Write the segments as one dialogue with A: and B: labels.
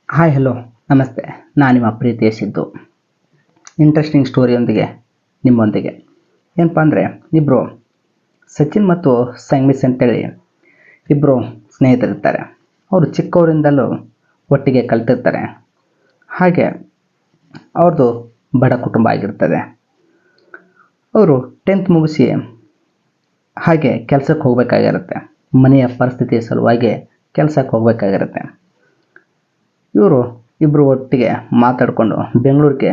A: Hi hello ನಮಸ್ತೆ. ನಾನು ನಿಮ್ಮ ಪ್ರೀತಿಯ ಸಿದ್ದು. ಇಂಟ್ರೆಸ್ಟಿಂಗ್ ಸ್ಟೋರಿಯೊಂದಿಗೆ ನಿಮ್ಮೊಂದಿಗೆ ಏನಪ್ಪ ಅಂದರೆ, ಇಬ್ಬರು ಸಚಿನ್ ಮತ್ತು ಸಂಗಮಿಸ್ ಅಂತೇಳಿ ಇಬ್ಬರು ಸ್ನೇಹಿತರಿರ್ತಾರೆ. ಅವರು ಚಿಕ್ಕವರಿಂದಲೂ ಒಟ್ಟಿಗೆ ಕಲ್ತಿರ್ತಾರೆ. ಹಾಗೆ ಅವ್ರದ್ದು ಬಡ ಕುಟುಂಬ ಆಗಿರ್ತದೆ. ಅವರು 10th ಮುಗಿಸಿ ಹಾಗೆ ಕೆಲಸಕ್ಕೆ ಹೋಗಬೇಕಾಗಿರುತ್ತೆ. ಮನೆಯ ಪರಿಸ್ಥಿತಿಯ ಸಲುವಾಗಿ ಕೆಲಸಕ್ಕೆ ಹೋಗಬೇಕಾಗಿರುತ್ತೆ. ಇವರು ಇಬ್ಬರು ಒಟ್ಟಿಗೆ ಮಾತಾಡಿಕೊಂಡು ಬೆಂಗಳೂರಿಗೆ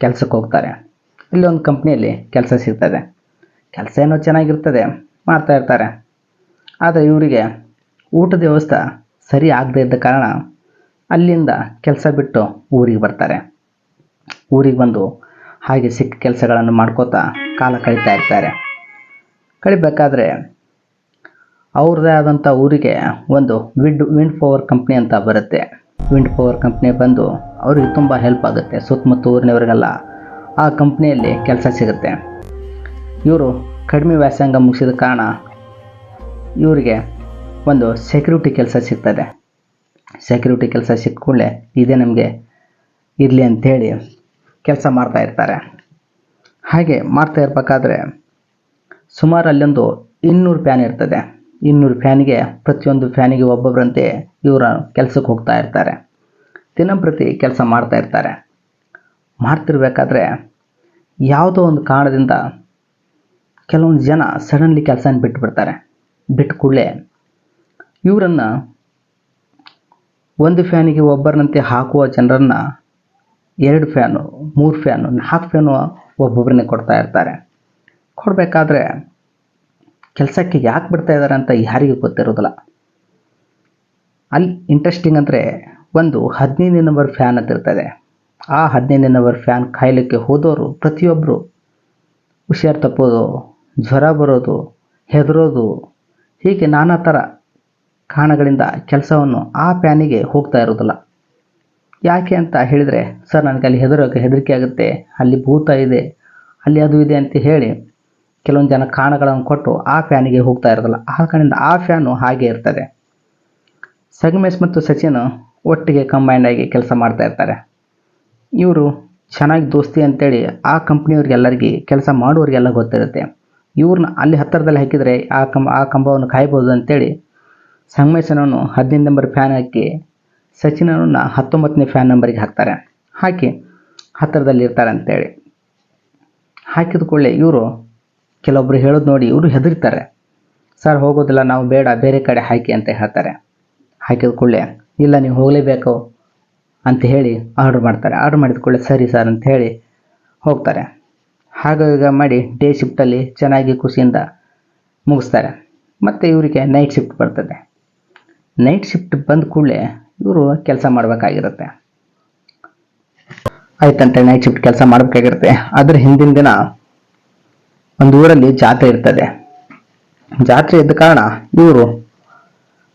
A: ಕೆಲಸಕ್ಕೆ ಹೋಗ್ತಾರೆ. ಇಲ್ಲಿ ಒಂದು ಕಂಪ್ನಿಯಲ್ಲಿ ಕೆಲಸ ಸಿಗ್ತದೆ. ಕೆಲಸ ಏನೋ ಚೆನ್ನಾಗಿರ್ತದೆ, ಮಾಡ್ತಾ ಇರ್ತಾರೆ. ಆದರೆ ಇವರಿಗೆ ಊಟದ ವ್ಯವಸ್ಥೆ ಸರಿ ಆಗದೇ ಇದ್ದ ಕಾರಣ ಅಲ್ಲಿಂದ ಕೆಲಸ ಬಿಟ್ಟು ಊರಿಗೆ ಬರ್ತಾರೆ. ಊರಿಗೆ ಬಂದು ಹಾಗೆ ಸಿಕ್ಕ ಕೆಲಸಗಳನ್ನು ಮಾಡ್ಕೋತಾ ಕಾಲ ಕಳೀತಾ ಇರ್ತಾರೆ. ಕಳಿಬೇಕಾದ್ರೆ ಅವ್ರದ್ದೇ ಆದಂಥ ಊರಿಗೆ ಒಂದು ವಿಂಡ್ ಪವರ್ ಕಂಪ್ನಿ ಅಂತ ಬರುತ್ತೆ. ವಿಂಡ್ ಪವರ್ ಕಂಪ್ನಿ ಬಂದು ಅವ್ರಿಗೆ ತುಂಬ ಹೆಲ್ಪ್ ಆಗುತ್ತೆ. ಸುತ್ತಮುತ್ತ ಊರಿನವರಿಗೆಲ್ಲ ಆ ಕಂಪ್ನಿಯಲ್ಲಿ ಕೆಲಸ ಸಿಗುತ್ತೆ. ಇವರು ಕಡಿಮೆ ವ್ಯಾಸಂಗ ಮುಗಿಸಿದ ಕಾರಣ ಇವರಿಗೆ ಒಂದು ಸೆಕ್ಯೂರಿಟಿ ಕೆಲಸ ಸಿಗ್ತದೆ. ಸೆಕ್ಯೂರಿಟಿ ಕೆಲಸ ಸಿಕ್ಕ ಕೂಡಲೇ ಇದೇ ನಮಗೆ ಇರಲಿ ಅಂಥೇಳಿ ಕೆಲಸ ಮಾಡ್ತಾ ಇರ್ತಾರೆ. ಹಾಗೆ ಮಾಡ್ತಾ ಇರಬೇಕಾದ್ರೆ ಸುಮಾರು ಅಲ್ಲೊಂದು 200 ಫ್ಯಾನ್ ಇರ್ತದೆ. 200 ಫ್ಯಾನಿಗೆ ಪ್ರತಿಯೊಂದು ಫ್ಯಾನಿಗೆ ಒಬ್ಬೊಬ್ಬರಂತೆ ಇವರು ಕೆಲಸಕ್ಕೆ ಹೋಗ್ತಾ ಇರ್ತಾರೆ. ದಿನಂಪ್ರತಿ ಕೆಲಸ ಮಾಡ್ತಾ ಇರ್ತಾರೆ. ಮಾಡ್ತಿರ್ಬೇಕಾದ್ರೆ ಯಾವುದೋ ಒಂದು ಕಾರಣದಿಂದ ಕೆಲವೊಂದು ಜನ ಸಡನ್ಲಿ ಕೆಲಸನ ಬಿಟ್ಬಿಡ್ತಾರೆ. ಬಿಟ್ಟು ಕೂಡಲೇ ಇವರನ್ನು ಒಂದು ಫ್ಯಾನಿಗೆ ಒಬ್ಬರನ್ನಂತೆ ಹಾಕುವ ಜನರನ್ನು 2 ಫ್ಯಾನು, 3 ಫ್ಯಾನು, 4 ಫ್ಯಾನು ಒಬ್ಬೊಬ್ಬರನ್ನೇ ಕೊಡ್ತಾ ಇರ್ತಾರೆ. ಕೊಡಬೇಕಾದ್ರೆ ಕೆಲಸಕ್ಕೆ ಯಾಕೆ ಬಿಡ್ತಾ ಇದ್ದಾರೆ ಅಂತ ಯಾರಿಗೂ ಗೊತ್ತಿರೋದಿಲ್ಲ. ಅಲ್ಲಿ ಇಂಟ್ರೆಸ್ಟಿಂಗ್ ಅಂದರೆ, ಒಂದು 15 ನಂಬರ್ ಫ್ಯಾನ್ ಅಂತ ಇರ್ತದೆ. ಆ 15 ನಂಬರ್ ಫ್ಯಾನ್ ಕಾಯಲಿಕ್ಕೆ ಹೋದವರು ಪ್ರತಿಯೊಬ್ಬರು ಹುಷಾರು ತಪ್ಪೋದು, ಜ್ವರ ಬರೋದು, ಹೆದರೋದು, ಹೀಗೆ ನಾನಾ ಥರ ಕಾರಣಗಳಿಂದ ಕೆಲಸವನ್ನು ಆ ಫ್ಯಾನಿಗೆ ಹೋಗ್ತಾ ಇರೋದಿಲ್ಲ. ಯಾಕೆ ಅಂತ ಹೇಳಿದರೆ, ಸರ್ ನನಗೆ ಅಲ್ಲಿ ಹೆದರಿಕೆ ಆಗುತ್ತೆ, ಅಲ್ಲಿ ಭೂತ ಇದೆ, ಅಲ್ಲಿ ಅದು ಇದೆ ಅಂತ ಹೇಳಿ ಕೆಲವೊಂದು ಜನ ಕಾರಣಗಳನ್ನು ಕೊಟ್ಟು ಆ ಫ್ಯಾನಿಗೆ ಹೋಗ್ತಾ ಇರೋದಿಲ್ಲ. ಆ ಕಾರಣದಿಂದ ಆ ಫ್ಯಾನು ಹಾಗೆ ಇರ್ತದೆ. ಸಂಗಮೇಶ್ ಮತ್ತು ಸಚಿನ್ ಒಟ್ಟಿಗೆ ಕಂಬೈಂಡ್ ಆಗಿ ಕೆಲಸ ಮಾಡ್ತಾ ಇರ್ತಾರೆ. ಇವರು ಚೆನ್ನಾಗಿ ದೋಸ್ತಿ ಅಂತೇಳಿ ಆ ಕಂಪ್ನಿಯವ್ರಿಗೆಲ್ಲರಿಗೆ, ಕೆಲಸ ಮಾಡೋರಿಗೆಲ್ಲ ಗೊತ್ತಿರುತ್ತೆ. ಇವ್ರನ್ನ ಅಲ್ಲಿ ಹತ್ತಿರದಲ್ಲಿ ಹಾಕಿದರೆ ಆ ಕಂಬವನ್ನು ಕಾಯ್ಬೋದು ಅಂತೇಳಿ ಸಂಗಮೇಶನವನ್ನು 15 ನಂಬರ್ ಫ್ಯಾನ್ ಹಾಕಿ ಸಚಿನನ್ನು 19ನೇ ಫ್ಯಾನ್ ನಂಬರಿಗೆ ಹಾಕ್ತಾರೆ. ಹಾಕಿ ಹತ್ತಿರದಲ್ಲಿ ಇರ್ತಾರೆ ಅಂತೇಳಿ ಹಾಕಿದ ಕೂಡಲೇ ಇವರು ಕೆಲವೊಬ್ಬರು ಹೇಳೋದು ನೋಡಿ ಇವರು ಹೆದರ್ತಾರೆ. ಸರ್ ಹೋಗೋದಿಲ್ಲ, ನಾವು ಬೇಡ, ಬೇರೆ ಕಡೆ ಹಾಕಿ ಅಂತ ಹೇಳ್ತಾರೆ. ಹಾಕಿದ ಕೂಡಲೇ ಇಲ್ಲ ನೀವು ಹೋಗಲೇಬೇಕು ಅಂತ ಹೇಳಿ ಆರ್ಡ್ರ್ ಮಾಡ್ತಾರೆ. ಆರ್ಡ್ರ್ ಮಾಡಿದ ಕೂಡಲೇ ಸರಿ ಸರ್ ಅಂತ ಹೇಳಿ ಹೋಗ್ತಾರೆ. ಹಾಗ ಮಾಡಿ ಡೇ ಶಿಫ್ಟಲ್ಲಿ ಚೆನ್ನಾಗಿ ಖುಷಿಯಿಂದ ಮುಗಿಸ್ತಾರೆ. ಮತ್ತು ಇವರಿಗೆ ನೈಟ್ ಶಿಫ್ಟ್ ಬರ್ತದೆ. ನೈಟ್ ಶಿಫ್ಟ್ ಬಂದ ಕೂಡಲೇ ಇವರು ಕೆಲಸ ಮಾಡಬೇಕಾಗಿರುತ್ತೆ. ಆಯ್ತಂತೆ ನೈಟ್ ಶಿಫ್ಟ್ ಕೆಲಸ ಮಾಡಬೇಕಾಗಿರುತ್ತೆ. ಅದರ ಹಿಂದಿನ ದಿನ ಒಂದು ಊರಲ್ಲಿ ಜಾತ್ರೆ ಇರ್ತದೆ. ಜಾತ್ರೆ ಇದ್ದ ಕಾರಣ ಇವರು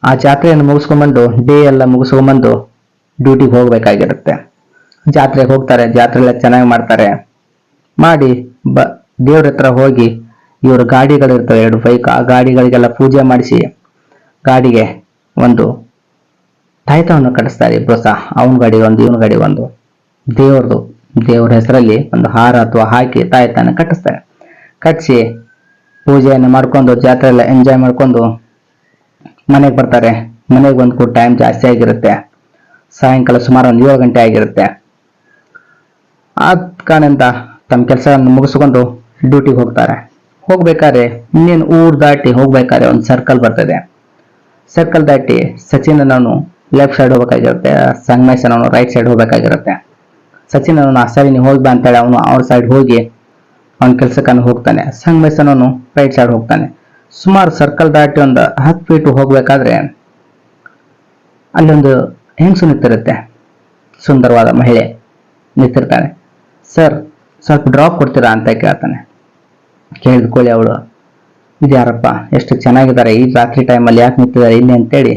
A: ಆ ಜಾತ್ರೆಯನ್ನು ಮುಗಿಸ್ಕೊಂಡ್ಬಂದು ಡೇ ಎಲ್ಲ ಮುಗಿಸ್ಕೊಂಡ್ಬಂದು ಡ್ಯೂಟಿಗೆ ಹೋಗಬೇಕಾಗಿರುತ್ತೆ. ಜಾತ್ರೆಗೆ ಹೋಗ್ತಾರೆ. ಜಾತ್ರೆ ಎಲ್ಲ ಚೆನ್ನಾಗಿ ಮಾಡ್ತಾರೆ. ಮಾಡಿ ದೇವ್ರ ಹತ್ರ ಹೋಗಿ ಇವರು ಗಾಡಿಗಳಿರ್ತವೆ, 2 ಬೈಕ್, ಆ ಗಾಡಿಗಳಿಗೆಲ್ಲ ಪೂಜೆ ಮಾಡಿಸಿ ಗಾಡಿಗೆ ಒಂದು ತಾಯ್ತವನ್ನು ಕಟ್ಟಿಸ್ತಾರೆ. ಇಬ್ಬರು ಸಹ, ಅವನ ಗಾಡಿ ಒಂದು, ಇವನ ಗಾಡಿ ಒಂದು, ದೇವ್ರ ಹೆಸರಲ್ಲಿ ಒಂದು ಹಾರ ಅಥವಾ ಹಾಕಿ ತಾಯ್ತನ ಕಟ್ಟಿಸ್ತಾರೆ. ಕಟ್ಟಿಸಿ ಪೂಜೆಯನ್ನು ಮಾಡ್ಕೊಂಡು ಜಾತ್ರೆ ಎಲ್ಲ ಎಂಜಾಯ್ ಮಾಡ್ಕೊಂಡು ಮನೆಗೆ ಬರ್ತಾರೆ. ಮನೆಗೆ ಬಂದು ಕೂಡ ಟೈಮ್ ಜಾಸ್ತಿ ಆಗಿರುತ್ತೆ. ಸಾಯಂಕಾಲ ಸುಮಾರು ಒಂದು 7 ಗಂಟೆ ಆಗಿರುತ್ತೆ. ಆ ಕಾರಣದಿಂದ ತಮ್ಮ ಕೆಲಸವನ್ನು ಮುಗಿಸ್ಕೊಂಡು ಡ್ಯೂಟಿಗೆ ಹೋಗ್ತಾರೆ. ಹೋಗ್ಬೇಕಾದ್ರೆ ಇನ್ನೇನು ಊರು ದಾಟಿ ಹೋಗ್ಬೇಕಾದ್ರೆ ಒಂದು ಸರ್ಕಲ್ ಬರ್ತದೆ. ಸರ್ಕಲ್ ದಾಟಿ ಸಚಿನನವನು ಲೆಫ್ಟ್ ಸೈಡ್ ಹೋಗ್ಬೇಕಾಗಿರುತ್ತೆ, ಸಂಗಮೇಶನವನು ರೈಟ್ ಸೈಡ್ ಹೋಗ್ಬೇಕಾಗಿರುತ್ತೆ. ಸಚಿನವನು ಸರಿ ನೀವು ಹೋಗಿ ಬಾ ಅಂತೇಳಿ ಅವನು ಅವ್ರ ಸೈಡ್ ಹೋಗಿ ಅವನ ಕೆಲಸಕ್ಕನ್ನು ಹೋಗ್ತಾನೆ. ಸಂಗಮೇಶನವನು ರೈಟ್ ಸೈಡ್ ಹೋಗ್ತಾನೆ. ಸುಮಾರು ಸರ್ಕಲ್ ದಾಟಿ ಒಂದು 10 ಫೀಟ್ ಹೋಗ್ಬೇಕಾದ್ರೆ ಅಲ್ಲೊಂದು ಹೆಂಗಸು ನಿಂತಿರುತ್ತೆ. ಸುಂದರವಾದ ಮಹಿಳೆ ನಿಂತಿರ್ತಾನೆ. ಸರ್ ಸ್ವಲ್ಪ ಡ್ರಾಪ್ ಕೊಡ್ತೀರಾ ಅಂತ ಕೇಳ್ತಾನೆ. ಕೇಳಿದ ಕೂಡಲೇ ಅವಳು, ಇದ್ಯಾರಪ್ಪ ಎಷ್ಟು ಚೆನ್ನಾಗಿದ್ದಾರೆ, ಈ ರಾತ್ರಿ ಟೈಮಲ್ಲಿ ಯಾಕೆ ನಿಂತಿದ್ದಾರೆ ಇಲ್ಲಿ ಅಂತೇಳಿ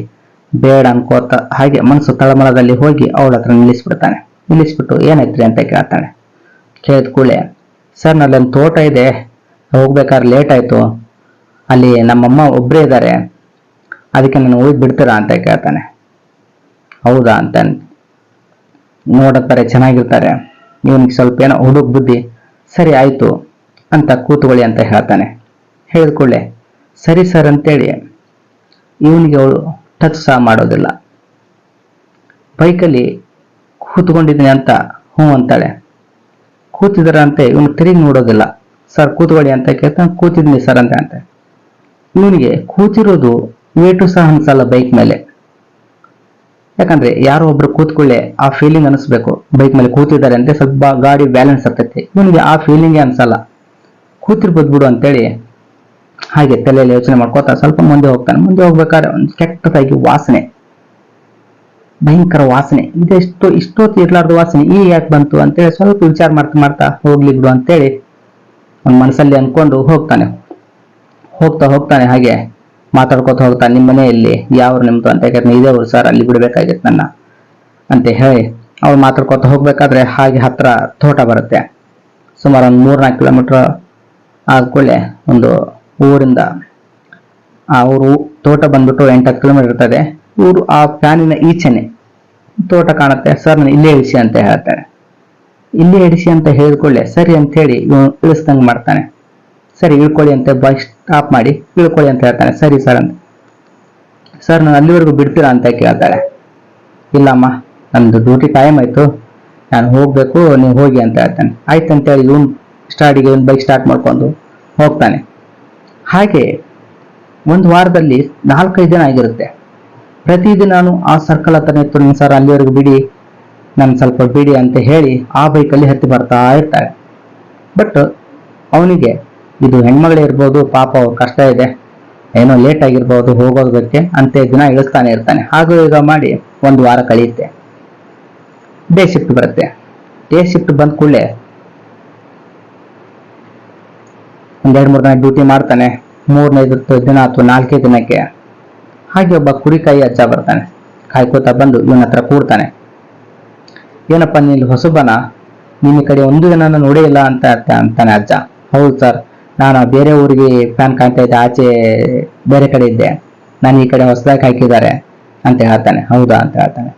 A: ಬೇಡ ಅನ್ಕೋತ ಹಾಗೆ ಮನಸ್ಸು ತಳಮಳದಲ್ಲಿ ಹೋಗಿ ಅವಳ ಹತ್ರ ನಿಲ್ಲಿಸ್ಬಿಟ್ಟು ಏನಾಯ್ತ್ರಿ ಅಂತ ಕೇಳ್ತಾನೆ. ಕೇಳಿದ ಕೂಡಲೇ, ಸರ್ ನಲ್ಲೊಂದು ತೋಟ ಇದೆ, ಹೋಗ್ಬೇಕಾದ್ರೆ ಲೇಟ್ ಆಯಿತು, ಅಲ್ಲಿ ನಮ್ಮಮ್ಮ ಒಬ್ಬರೇ ಇದ್ದಾರೆ, ಅದಕ್ಕೆ ನಾನು ಹೋಗಿ ಬಿಡ್ತೀರಾ ಅಂತ ಕೇಳ್ತಾನೆ. ಹೌದಾ ಅಂತ ನೋಡುತ್ತಾರೆ, ಚೆನ್ನಾಗಿರ್ತಾರೆ. ಇವನಿಗೆ ಸ್ವಲ್ಪ ಏನೋ ಹುಡುಗ ಬುದ್ಧಿ, ಸರಿ ಆಯ್ತು ಅಂತ ಕೂತ್ಕೊಳ್ಳಿ ಅಂತ ಹೇಳ್ತಾನೆ. ಹೇಳಿದ ಕೂಡಲೇ ಸರಿ ಸರ್ ಅಂತೇಳಿ ಇವನಿಗೆ ಅವಳು ಟಚ್ ಸಹ ಮಾಡೋದಿಲ್ಲ. ಬೈಕಲ್ಲಿ ಕೂತ್ಕೊಂಡಿದ್ದೀನಿ ಅಂತ ಹ್ಞೂ ಅಂತಾಳೆ. ಕೂತಿದಾರ ಅಂತೆ ಇವನು ತಿರುಗಿ ನೋಡೋದಿಲ್ಲ. ಸರ್ ಕೂತ್ಕೊಳ್ಳಿ ಅಂತ ಕೇಳ್ತಾನೆ. ಕೂತಿದ್ದೀನಿ ಸರ್ ಅಂತ ಇವನಿಗೆ ಕೂತಿರೋದು ವೇಟು ಸಹ ಅನ್ಸಲ್ಲ ಬೈಕ್ ಮೇಲೆ. ಯಾಕಂದ್ರೆ ಯಾರೋ ಒಬ್ರು ಕೂತ್ಕೊಳ್ಳೆ ಆ ಫೀಲಿಂಗ್ ಅನಿಸ್ಬೇಕು, ಬೈಕ್ ಮೇಲೆ ಕೂತಿದ್ದಾರೆ ಅಂತ ಸ್ವಲ್ಪ ಗಾಡಿ ಬ್ಯಾಲೆನ್ಸ್ ಆಗ್ತೈತಿ. ಇವನಿಗೆ ಆ ಫೀಲಿಂಗೇ ಅನ್ಸಲ್ಲ. ಕೂತಿರ್ಬೋದು ಬಿಡು ಅಂತೇಳಿ ಹಾಗೆ ತಲೆಯಲ್ಲಿ ಯೋಚನೆ ಮಾಡ್ಕೋತಾ ಸ್ವಲ್ಪ ಮುಂದೆ ಹೋಗ್ತಾನೆ. ಮುಂದೆ ಹೋಗ್ಬೇಕಾದ್ರೆ ಒಂದು ಕೆಟ್ಟದಾಗಿ ವಾಸನೆ, ಭಯಂಕರ ವಾಸನೆ. ಇಷ್ಟೊತ್ತು ಇರ್ಲಾರ್ದು ವಾಸನೆ ಈಗ ಯಾಕೆ ಬಂತು ಅಂತೇಳಿ ಸ್ವಲ್ಪ ವಿಚಾರ ಮಾಡ್ತಾ ಹೋಗ್ಲಿ ಬಿಡು ಅಂತೇಳಿ ಒಂದು ಮನಸ್ಸಲ್ಲಿ ಅನ್ಕೊಂಡು ಹೋಗ್ತಾನೆ ಹಾಗೆ ಮಾತಾಡ್ಕೊತ ಹೋಗ್ತಾನೆ. ನಿಮ್ಮ ಮನೆಯಲ್ಲಿ ಯಾವ ನಿಮ್ದು ಅಂತ ಕೇಳ್ತಾನೆ. ಇದೇ ಊರು ಸರ್, ಅಲ್ಲಿ ಬಿಡ್ಬೇಕಾಗಿತ್ತು ನನ್ನ ಅಂತ ಹೇಳಿ ಅವ್ರು ಮಾತಾಡ್ಕೊತ ಹೋಗ್ಬೇಕಾದ್ರೆ ಹಾಗೆ ಹತ್ರ ತೋಟ ಬರುತ್ತೆ. ಸುಮಾರು ಒಂದು 3-4 ಕಿಲೋಮೀಟರ್ ಆದ್ಕೊಳ್ಳೆ ಒಂದು ಊರಿಂದ ಆ ಊರು ತೋಟ ಬಂದ್ಬಿಟ್ಟು 8-10 ಕಿಲೋಮೀಟರ್ ಇರ್ತದೆ. ಊರು ಆ ಫ್ಯಾನಿನ ಈಚೆನೆ ತೋಟ ಕಾಣುತ್ತೆ. ಸರ್ ನಾನು ಇಲ್ಲೇ ಇಳಿಸಿ ಅಂತ ಹೇಳ್ತಾರೆ. ಇಲ್ಲೇ ಇಳಿಸಿ ಅಂತ ಹೇಳಿಕೊಳ್ಳೆ ಸರಿ ಅಂತ ಹೇಳಿ ಇವನು ಇಳಿಸ್ದಂಗೆ ಮಾಡ್ತಾನೆ. ಸರಿ ಇಳ್ಕೊಳ್ಳಿ ಅಂತ ಬೈಕ್ ಸ್ಟಾಪ್ ಮಾಡಿ ಇಳ್ಕೊಳ್ಳಿ ಅಂತ ಹೇಳ್ತಾನೆ. ಸರಿ ಸರ್ ಅಂತ. ಸರ್ ನಾನು ಅಲ್ಲಿವರೆಗೂ ಬಿಡ್ತೀರಾ ಅಂತ ಕೇಳ್ತಾಳೆ. ಇಲ್ಲಮ್ಮ, ನಂದು ಡ್ಯೂಟಿ ಟೈಮ್ ಆಯ್ತು, ನಾನು ಹೋಗ್ಬೇಕು, ನೀವು ಹೋಗಿ ಅಂತ ಹೇಳ್ತಾನೆ. ಆಯ್ತು ಅಂತೇಳಿ ಇವನು ಇವನು ಬೈಕ್ ಸ್ಟಾರ್ಟ್ ಮಾಡ್ಕೊಂಡು ಹೋಗ್ತಾನೆ. ಹಾಗೆ ಒಂದು ವಾರದಲ್ಲಿ 4-5 ದಿನ ಆಗಿರುತ್ತೆ. ಪ್ರತಿದಿನ ನಾನು ಆ ಸರ್ಕಲ್ ಹತ್ರ ನಿಂತು ಸರ್ ಅಲ್ಲಿವರೆಗೂ ಬಿಡಿ, ನಾನು ಸ್ವಲ್ಪ ಬಿಡಿ ಅಂತ ಹೇಳಿ ಆ ಬೈಕಲ್ಲಿ ಹತ್ತಿ ಬರ್ತಾ ಇರ್ತಾಳೆ. ಬಟ್ ಅವನಿಗೆ ಇದು ಹೆಣ್ಮಗಳೇ ಇರ್ಬೋದು, ಪಾಪ ಅವ್ರ ಕಷ್ಟ ಇದೆ, ಏನೋ ಲೇಟ್ ಆಗಿರ್ಬೋದು ಹೋಗೋದಕ್ಕೆ ಅಂತ ದಿನ ಇಳಿಸ್ತಾನೆ ಇರ್ತಾನೆ. ಹಾಗೂ ಈಗ ಮಾಡಿ 1 ವಾರ ಕಳೆಯುತ್ತೆ. ಡೇ ಶಿಫ್ಟ್ ಬರುತ್ತೆ. ಡೇ ಶಿಫ್ಟ್ ಬಂದ ಕೂಡಲೇ 1-2-3 ದಿನ ಡ್ಯೂಟಿ ಮಾಡ್ತಾನೆ. 3ನೇ ದಿನ ಅಥವಾ 4ನೇ ದಿನಕ್ಕೆ ಹಾಗೆ ಒಬ್ಬ ಕುರಿಕಾಯಿ ಅಜ್ಜ ಬರ್ತಾನೆ. ಕಾಯ್ಕೋತಾ ಬಂದು ಇವನ ಹತ್ರ ಕೂಡ್ತಾನೆ. ಏನಪ್ಪ ನೀನು ಹೊಸಬನ, ನಿನ್ನ ಕಡೆ ಒಂದು ದಿನ ನೋಡೇ ಇಲ್ಲ ಅಂತ ಅಂತಾನೆ ಅಜ್ಜ. ಹೌದು ಸರ್, ನಾನು ಬೇರೆ ಊರಿಗೆ ಫ್ಯಾನ್ ಕಾಣ್ತಾ ಇದ್ದೆ, ಆಚೆ ಬೇರೆ ಕಡೆ ಇದ್ದೆ, ನಾನು ಈ ಕಡೆ ಹೊಸದಾಗಿ ಹಾಕಿದ್ದಾರೆ ಅಂತ ಹೇಳ್ತಾನೆ. ಹೌದಾ ಅಂತ ಹೇಳ್ತಾನೆ.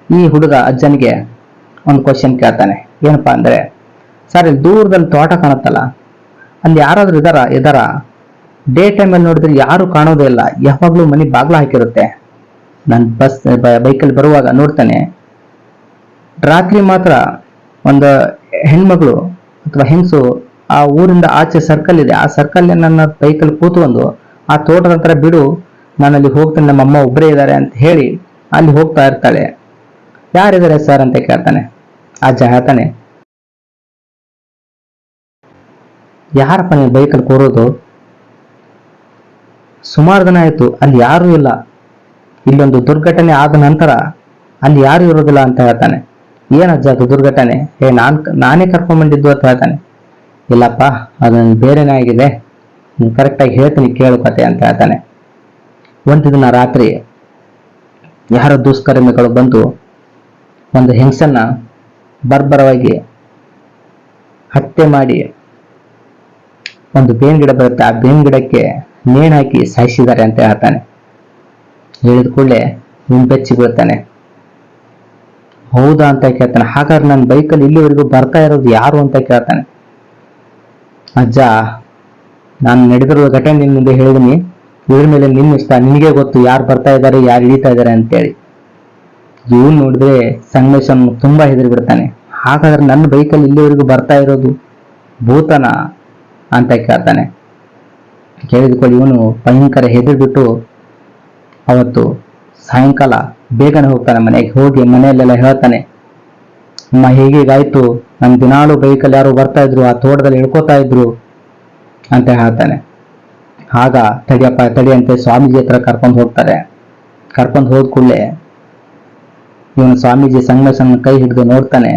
A: ಈ ಹುಡುಗ ಅಜ್ಜನಿಗೆ ಒಂದು ಕ್ವಶನ್ ಕೇಳ್ತಾನೆ. ಏನಪ್ಪಾ ಅಂದ್ರೆ, ಸರ್ ಇಲ್ಲಿ ದೂರದಲ್ಲಿ ತೋಟ ಕಾಣುತ್ತಲ್ಲ, ಅಲ್ಲಿ ಯಾರಾದ್ರೂ ಇದಾರ? ಡೇ ಟೈಮಲ್ಲಿ ನೋಡಿದ್ರೆ ಯಾರು ಕಾಣೋದೇ ಇಲ್ಲ, ಯಾವಾಗ್ಲೂ ಮನೆ ಬಾಗ್ಲ ಹಾಕಿರುತ್ತೆ. ನಾನು ಬೈಕಲ್ಲಿ ಬರುವಾಗ ನೋಡ್ತಾನೆ, ರಾತ್ರಿ ಮಾತ್ರ ಒಂದು ಹೆಣ್ಮಗಳು ಅಥವಾ ಹೆಂಗಸು ಆ ಊರಿಂದ ಆಚೆ ಸರ್ಕಲ್ ಇದೆ, ಆ ಸರ್ಕಲ್ ನನ್ನ ಬೈಕಲ್ಲಿ ಕೂತ್ಕೊಂಡು ಆ ತೋಟದ ಹತ್ರ ಬಿಡು, ನಾನು ಅಲ್ಲಿ ಹೋಗ್ತೇನೆ, ನಮ್ಮ ಅಮ್ಮ ಒಬ್ಬರೇ ಇದ್ದಾರೆ ಅಂತ ಹೇಳಿ ಅಲ್ಲಿ ಹೋಗ್ತಾ ಇರ್ತಾಳೆ. ಯಾರಿದ್ದಾರೆ ಸರ್ ಅಂತ ಕೇಳ್ತಾನೆ. ಅಜ್ಜ ಹೇಳ್ತಾನೆ, ಯಾರಪ್ಪ ನೀವು ಬೈಕಲ್ಲಿ ಕೂರೋದು? ಸುಮಾರು ದಿನ ಆಯ್ತು, ಅಲ್ಲಿ ಯಾರೂ ಇಲ್ಲ, ಇಲ್ಲೊಂದು ದುರ್ಘಟನೆ ಆದ ನಂತರ ಅಲ್ಲಿ ಯಾರು ಇರೋದಿಲ್ಲ ಅಂತ ಹೇಳ್ತಾನೆ. ಏನಜ್ಜ ಅದು ದುರ್ಘಟನೆ? ನಾನೇ ಕರ್ಕೊಂಡ್ಬಂದಿದ್ದು ಅಂತ ಹೇಳ್ತಾನೆ. ಇಲ್ಲಪ್ಪ, ಅದು ಬೇರೆನೇ ಆಗಿದೆ, ಕರೆಕ್ಟಾಗಿ ಹೇಳ್ತೀನಿ ಕೇಳು ಕತೆ ಅಂತ ಹೇಳ್ತಾನೆ. ಒಂದು ದಿನ ರಾತ್ರಿ ಯಾರೋ ದುಷ್ಕರ್ಮಿಗಳು ಬಂದು ಒಂದು ಹೆಂಗಸನ್ನ ಬರ್ಬರವಾಗಿ ಹತ್ಯೆ ಮಾಡಿ, ಒಂದು ಬೇವಿನ ಗಿಡ ಬರುತ್ತೆ, ಆ ಬೇವಿನ ಗಿಡಕ್ಕೆ ನೇಣು ಹಾಕಿ ಸಾಯಿಸಿದ್ದಾರೆ ಅಂತ ಹೇಳ್ತಾನೆ. ಹೇಳಿದ ಕೂಡಲೇ ಬೆಚ್ಚಿ ಬೀಳ್ತಾನೆ. ಹೌದಾ ಅಂತ ಕೇಳ್ತಾನೆ. ಹಾಗಾದ್ರೆ ನನ್ನ ಬೈಕಲ್ಲಿ ಇಲ್ಲಿವರೆಗೂ ಬರ್ತಾ ಇರೋದು ಯಾರು ಅಂತ ಕೇಳ್ತಾನೆ. ಅಜ್ಜ, ನಾನು ನಡೆದಿರೋ ಘಟನೆ ನಿನ್ನ ಮುಂದೆ ಹೇಳಿದೀನಿ, ಇದ್ರ ಮೇಲೆ ನಿನ್ನ ಇಷ್ಟ, ನಿನಗೆ ಗೊತ್ತು ಯಾರು ಬರ್ತಾ ಇದ್ದಾರೆ, ಯಾರು ಇಳಿತಾ ಇದ್ದಾರೆ ಅಂತೇಳಿ. ಇವನು ನೋಡಿದ್ರೆ ಸಂಗಮೇಶನ್ ತುಂಬಾ ಹೆದರಿ ಬಿಡ್ತಾನೆ. ಹಾಗಾದ್ರೆ ನನ್ನ ಬೈಕಲ್ಲಿ ಇಲ್ಲಿವರೆಗೂ ಬರ್ತಾ ಇರೋದು ಭೂತನ ಅಂತ ಕೇಳ್ತಾನೆ. ಕೇಳಿದ್ಕೊಳ್ಳಿ ಇವನು ಭಯಂಕರ ಹೆದರ್ಬಿಟ್ಟು ಅವತ್ತು ಸಾಯಂಕಾಲ ಬೇಗನೆ ಹೋಗ್ತಾನೆ ಮನೆಗೆ. ಹೋಗಿ ಮನೆಯಲ್ಲೆಲ್ಲ ಹೇಳ್ತಾನೆ, ಅಮ್ಮ ಹೀಗೀಗಾಯ್ತು, ನಮ್ ದಿನಾಳು ಬೈಕಲ್ಲಿ ಯಾರು ಬರ್ತಾ ಇದ್ರು, ಆ ತೋಟದಲ್ಲಿ ಇಳ್ಕೋತಾ ಇದ್ರು ಅಂತ ಹೇಳ್ತಾನೆ. ಆಗ ತಡಿಯಪ್ಪ ತಡಿ ಅಂತ ಸ್ವಾಮೀಜಿ ಹತ್ರ ಕರ್ಕೊಂಡು ಹೋಗ್ತಾರೆ. ಕರ್ಕೊಂಡು ಹೋದ ಕೂಡಲೇ ಇವನು ಸ್ವಾಮೀಜಿ ಸಂಗಮೇಶನ ಕೈ ಹಿಡಿದು ನೋಡ್ತಾನೆ.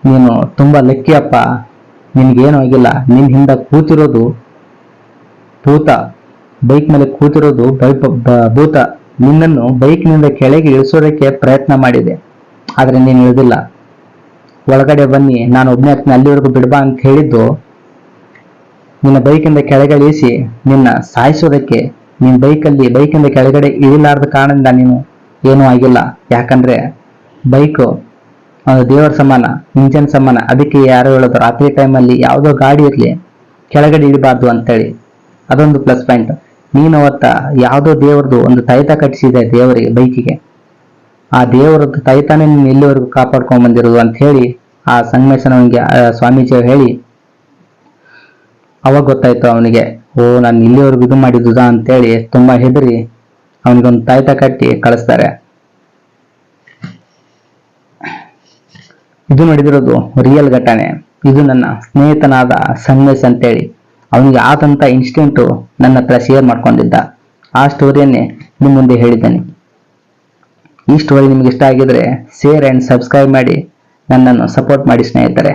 A: ನೀನು ತುಂಬಾ ಲಕ್ಕಿಯಪ್ಪ, ನಿನ್ಗೇನು ಆಗಿಲ್ಲ, ನಿನ್ ಹಿಂದ ಕೂತಿರೋದು ಭೂತ, ಬೈಕ್ ಮೇಲೆ ಕೂತಿರೋದು ಭೂತ ನಿನ್ನನ್ನು ಬೈಕ್ನಿಂದ ಕೆಳಗೆ ಇಳಿಸೋದಕ್ಕೆ ಪ್ರಯತ್ನ ಮಾಡಿದೆ, ಆದ್ರೆ ನೀನು ಇಳಿದಿಲ್ಲ. ಒಳಗಡೆ ಬನ್ನಿ, ನಾನು ಒಬ್ಬನೇ ಅಲ್ಲಿವರೆಗೂ ಬಿಡ್ಬಾ ಅಂತ ಹೇಳಿದ್ದು ನಿನ್ನ ಬೈಕಿಂದ ಕೆಳಗೆ ಇಳಿಸಿ ನಿನ್ನ ಸಾಯಿಸೋದಕ್ಕೆ. ನಿನ್ನ ಬೈಕಿಂದ ಕೆಳಗಡೆ ಇಳಿಲಾರದ ಕಾರಣದಿಂದ ನೀನು ಏನೂ ಆಗಿಲ್ಲ. ಯಾಕಂದ್ರೆ ಬೈಕು ಒಂದು ದೇವರ ಸಮಾನ, ಇಂಜನ್ ಸಮಾನ. ಅದಕ್ಕೆ ಯಾರು ಹೇಳೋದು ರಾತ್ರಿ ಟೈಮಲ್ಲಿ ಯಾವುದೋ ಗಾಡಿ ಇರಲಿ ಕೆಳಗಡೆ ಇಡಬಾರ್ದು ಅಂತೇಳಿ. ಅದೊಂದು ಪ್ಲಸ್ ಪಾಯಿಂಟ್. ನೀನು ಅವತ್ತ ಯಾವುದೋ ದೇವ್ರದ್ದು ಒಂದು ತಾಯ್ತ ಕಟ್ಟಿಸಿದೆ ದೇವರಿಗೆ, ಬೈಕಿಗೆ. ಆ ದೇವರದ್ದು ತಾಯ್ತಾನೆ ನೀನು ಇಲ್ಲಿವರೆಗೂ ಕಾಪಾಡ್ಕೊಂಡ್ ಬಂದಿರೋದು ಅಂತ ಹೇಳಿ ಆ ಸಂಗಮೇಶನಿಗೆ ಸ್ವಾಮೀಜಿ ಹೇಳಿ, ಅವಾಗ ಗೊತ್ತಾಯ್ತು ಅವನಿಗೆ, ಓ ನಾನು ಇಲ್ಲಿವರೆಗೂ ಇದು ಮಾಡಿದ್ದುದಾ ಅಂತೇಳಿ ತುಂಬಾ ಹೆದರಿ ಅವನಿಗೊಂದು ತಾಯ್ತ ಕಟ್ಟಿ ಕಳಿಸ್ತಾರೆ. ಇದು ನಡೆದಿರೋದು ರಿಯಲ್ ಘಟನೆ. ಇದು ನನ್ನ ಸ್ನೇಹಿತನಾದ ಸಂಗಮೇಶ್ ಅಂತೇಳಿ ಅವನಿಗೆ ಆದಂತ ಇನ್ಸಿಡೆಂಟು ನನ್ನ ಹತ್ರ ಶೇರ್ ಮಾಡ್ಕೊಂಡಿದ್ದ. ಆ ಸ್ಟೋರಿಯನ್ನೇ ನಿಮ್ಮ ಮುಂದೆ ಹೇಳಿದ್ದೇನೆ. ಈ ಸ್ಟೋರಿ ನಿಮ್ಗೆ ಇಷ್ಟ ಆಗಿದ್ರೆ ಶೇರ್ ಅಂಡ್ ಸಬ್ಸ್ಕ್ರೈಬ್ ಮಾಡಿ ನನ್ನನ್ನು ಸಪೋರ್ಟ್ ಮಾಡಿ ಸ್ನೇಹಿತರೆ.